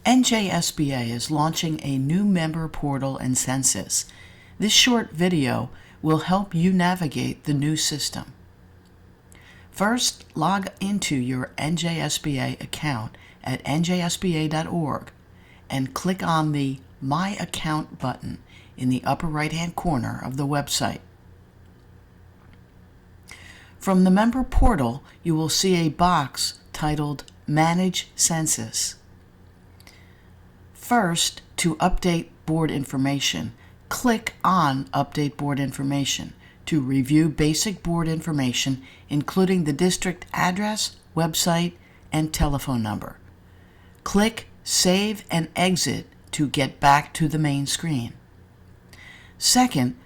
NJSBA is launching a new member portal and census. This short video will help you navigate the new system. First, log into your NJSBA account at njsba.org and click on the My Account button in the upper right-hand corner of the website. From the member portal, you will see a box titled Manage Census. First, to update board information, click on Update Board Information to review basic board information, including the district address, website, and telephone number. Click Save and Exit to get back to the main screen. Second,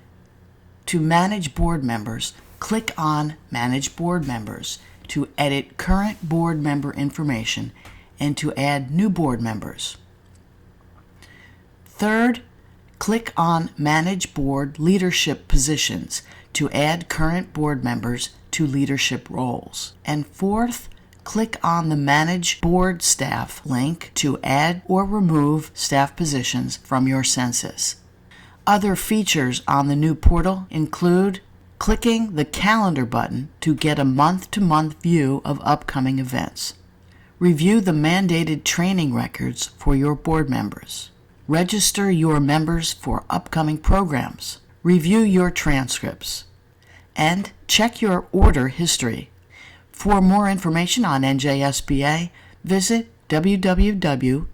to manage board members, click on Manage Board Members to edit current board member information and to add new board members. Third, click on Manage Board Leadership Positions to add current board members to leadership roles. And fourth, click on the Manage Board Staff link to add or remove staff positions from your census. Other features on the new portal include clicking the Calendar button to get a month-to-month view of upcoming events. Review the mandated training records for your board members. Register your members for upcoming programs. Review your transcripts. And check your order history. For more information on NJSBA, visit www.njsba.org.